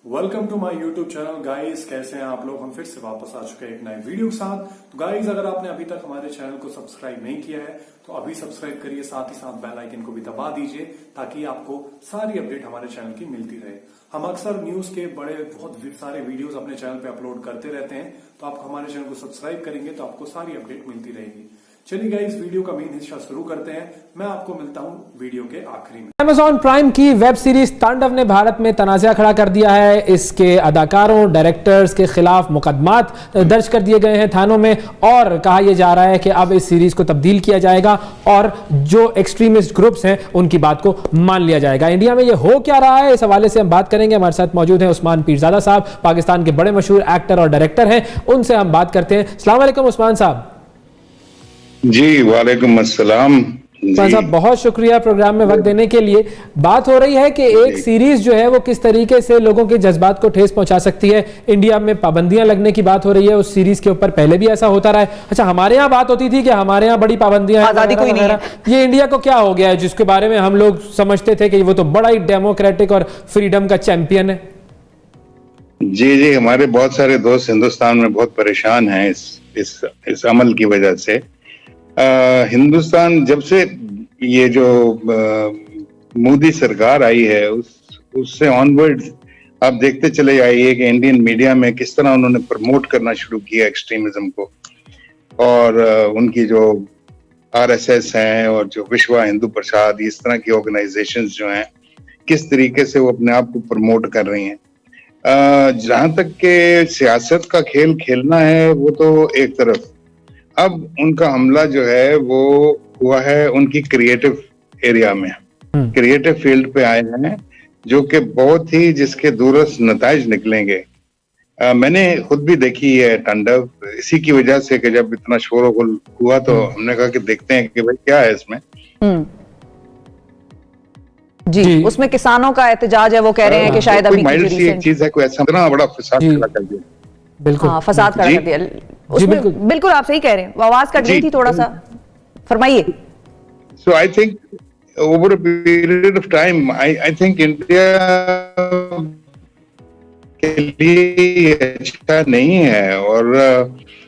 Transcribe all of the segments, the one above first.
Welcome to my YouTube channel guys. कैसे हैं आप लोग? हम फिर से वापस आ चुके हैं एक नए वीडियो के साथ। तो गाइस, अगर आपने अभी तक हमारे चैनल को सब्सक्राइब नहीं किया है तो अभी सब्सक्राइब करिए, साथ ही साथ बेल आइकन को भी दबा दीजिए ताकि आपको सारी अपडेट हमारे चैनल की मिलती रहे। हम अक्सर न्यूज के बहुत सारे वीडियोस अपने चैनल पे अपलोड करते रहते हैं, तो आप हमारे चैनल को सब्सक्राइब करेंगे तो आपको सारी अपडेट मिलती रहेगी। चलिए गाइस, वीडियो का मेन हिस्सा शुरू करते हैं। मैं आपको मिलता हूं वीडियो के आखिरी में। Amazon प्राइम की वेब सीरीज तांडव ने भारत में तनाज़ा खड़ा कर दिया है। इसके अदाकारों, डायरेक्टर्स के खिलाफ मुकदमात दर्ज कर दिए गए हैं थानों में, और कहा यह जा रहा है कि अब इस सीरीज को तब्दील किया जाएगा और जो एक्सट्रीमिस्ट ग्रुप्स हैं उनकी बात को मान लिया जाएगा। इंडिया में यह हो क्या रहा है, इस हवाले से हम बात करेंगे। हमारे साथ मौजूद हैं उस्मान पीरजादा साहब, पाकिस्तान के बड़े मशहूर एक्टर और डायरेक्टर हैं। उनसे हम बात करते हैं। अस्सलाम वालेकुम उस्मान साहब। जी वालेकुम अस्सलाम। साहब, बहुत शुक्रिया प्रोग्राम में वक्त देने के लिए। बात हो रही है कि एक सीरीज जो है वो किस तरीके से लोगों के जज्बात को ठेस पहुंचा सकती है। इंडिया में पाबंदियां लगने की बात हो रही है उस सीरीज के ऊपर, पहले भी ऐसा होता रहा है। अच्छा, हमारे यहाँ बात होती थी कि हमारे यहाँ बड़ी पाबंदियां, आजादी कोई नहीं है। ये इंडिया को क्या हो गया है जिसके बारे में हम लोग समझते थे कि वो तो बड़ा ही डेमोक्रेटिक और फ्रीडम का चैंपियन है? जी, हमारे बहुत सारे दोस्त हिंदुस्तान में बहुत परेशान हैं इस अमल की वजह से। हिंदुस्तान जब से ये जो मोदी सरकार आई है उससे ऑनवर्ड आप देखते चले आइए कि इंडियन मीडिया में किस तरह उन्होंने प्रमोट करना शुरू किया एक्सट्रीमिज्म को, और उनकी जो आरएसएस हैं और जो विश्व हिंदू परिषद, इस तरह की ऑर्गेनाइजेशंस जो हैं, किस तरीके से वो अपने आप को प्रमोट कर रही हैं। जहां तक के सियासत का खेल खेलना है वो तो एक तरफ, अब उनका हमला जो है वो हुआ है उनकी क्रिएटिव एरिया में, क्रिएटिव फील्ड पे आए हैं, जो कि बहुत ही जिसके दूरस्थ नताइज निकलेंगे। मैंने खुद भी देखी है तांडव, इसी की वजह से कि जब इतना शोर हुआ तो हमने कहा कि देखते हैं कि भाई क्या है इसमें। जी, उसमें किसानों का एहतजाज है, वो कह रहे हैं कि शायद अभी माइल्ड सी एक चीज है, कोई ऐसा इतना बड़ा फसाद खड़ा कर दिया। बिल्कुल, फसाद खड़ा कर दिया। उसमें बिल्कुल आप सही कह रहे हैं। आवाज कट गई थी, थोड़ा सा फरमाइए। So I think over a period of time, I think India के लिए अच्छा नहीं है, और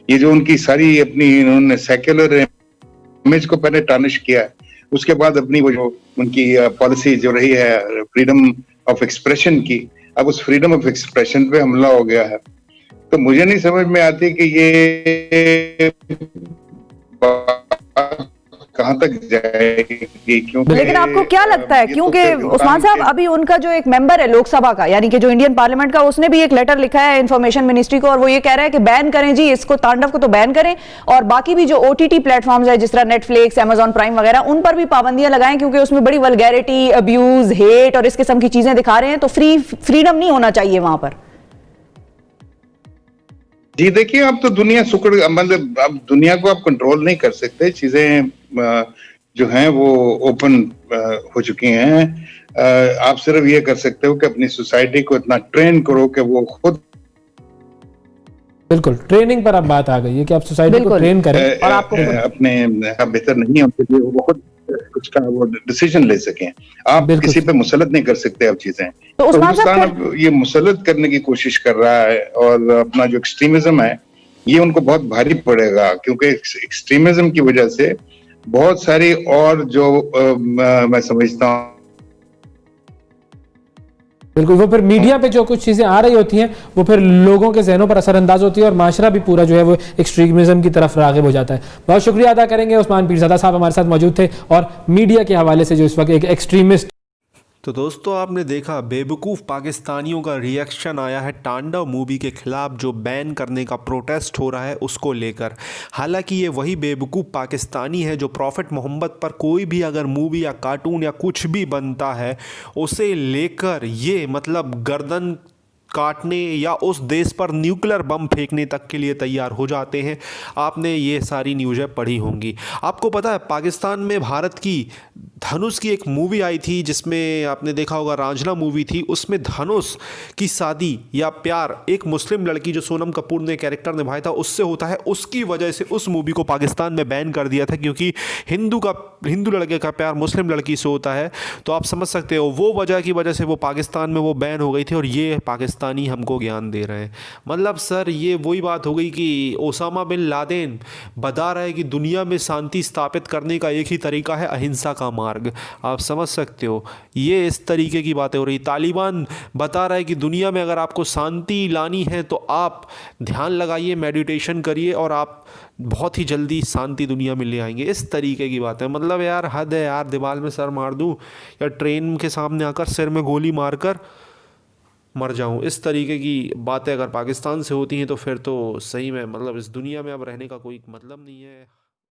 ये जो उनकी सारी अपनी इन्होंने सेक्युलर इमेज को पहले टार्निश किया, उसके बाद अपनी वो जो उनकी पॉलिसी जो रही है फ्रीडम ऑफ एक्सप्रेशन की, अब उस फ्रीडम ऑफ एक्सप्रेशन पे हमला हो गया है। तो मुझे नहीं समझ में आती कि ये कहां तक जाएगी, क्योंकि लेकिन आपको क्या लगता है, क्योंकि उस्मान साहब अभी उनका जो एक मेंबर है लोकसभा का, यानी कि जो इंडियन पार्लियामेंट का, उसने भी एक लेटर लिखा है इंफॉर्मेशन मिनिस्ट्री को, और वो ये कह रहा है कि बैन करें जी इसको, तांडव को तो बैन करें, और बाकी भी जो ओटीटी प्लेटफॉर्म्स है जिस तरह नेटफ्लिक्स, अमेजॉन प्राइम वगैरह, उन पर भी पाबंदियां लगाएं, क्योंकि उसमें बड़ी वल्गैरिटी, अब्यूज, हेट और इस किस्म की चीजें दिखा रहे हैं, तो फ्रीडम नहीं होना चाहिए वहां पर। जी देखिए, अब तो दुनिया मतलब अब दुनिया को आप कंट्रोल नहीं कर सकते, चीजें जो हैं वो ओपन हो चुकी हैं। आप सिर्फ ये कर सकते हो कि अपनी सोसाइटी को इतना ट्रेन करो कि वो खुद, बिल्कुल ट्रेनिंग पर अब बात आ गई है कि आप सोसाइटी को ट्रेन करें और आपको अपने बेहतर नहीं है उनके लिए, वो खुद कुछ का वो डिसीजन ले सकें। आप किसी पे मुसलत नहीं कर सकते अब चीजें। तो हिंदुस्तान अब ये मुसलत करने की कोशिश कर रहा है, और अपना जो एक्सट्रीमिज्म है ये उनको बहुत भारी पड़ेगा, क्योंकि एक्सट्रीमिज्म की वजह से बहुत सारी और जो मैं समझता हूँ, बिल्कुल वो फिर मीडिया पे जो कुछ चीजें आ रही होती हैं वो फिर लोगों के जहनों पर असरअंदाज होती है, और माशरा भी पूरा जो है वो एक्सट्रीमिज्म की तरफ राग़िब हो जाता है। बहुत शुक्रिया अदा करेंगे। उस्मान पीरजादा साहब हमारे साथ मौजूद थे, और मीडिया के हवाले से जो इस वक्त एक एक्सट्रीमिस्ट। तो दोस्तों, आपने देखा बेवकूफ़ पाकिस्तानियों का रिएक्शन आया है तांडव मूवी के ख़िलाफ़, जो बैन करने का प्रोटेस्ट हो रहा है उसको लेकर। हालांकि ये वही बेवकूफ़ पाकिस्तानी है जो प्रॉफिट मोहम्मद पर कोई भी अगर मूवी या कार्टून या कुछ भी बनता है उसे लेकर ये मतलब गर्दन काटने या उस देश पर न्यूक्लियर बम फेंकने तक के लिए तैयार हो जाते हैं। आपने ये सारी न्यूज़ें पढ़ी होंगी। आपको पता है पाकिस्तान में भारत की धनुष की एक मूवी आई थी, जिसमें आपने देखा होगा रांझना मूवी थी, उसमें धनुष की शादी या प्यार एक मुस्लिम लड़की जो सोनम कपूर ने कैरेक्टर निभाया था उससे होता है। उसकी वजह से उस मूवी को पाकिस्तान में बैन कर दिया था, क्योंकि हिंदू लड़के का प्यार मुस्लिम लड़की से होता है। तो आप समझ सकते हो वो वजह की वजह से वो पाकिस्तान में वो बैन हो गई थी, और ये पाकिस्तान पाकिस्तानी हमको ज्ञान दे रहे हैं। मतलब सर ये वही बात हो गई कि ओसामा बिन लादेन बता रहा है कि दुनिया में शांति स्थापित करने का एक ही तरीका है, अहिंसा का मार्ग। आप समझ सकते हो, ये इस तरीके की बातें हो रही। तालिबान बता रहा है कि दुनिया में अगर आपको शांति लानी है तो आप ध्यान लगाइए, मेडिटेशन करिए और आप बहुत ही जल्दी शांति दुनिया में ले आएंगे। इस तरीके की बात है। मतलब यार हद है यार, दीवार में सर मार दूं या ट्रेन के सामने आकर सिर में गोली मारकर मर जाऊं, इस तरीके की बातें अगर पाकिस्तान से होती हैं तो फिर तो सही में मतलब इस दुनिया में अब रहने का कोई मतलब नहीं है।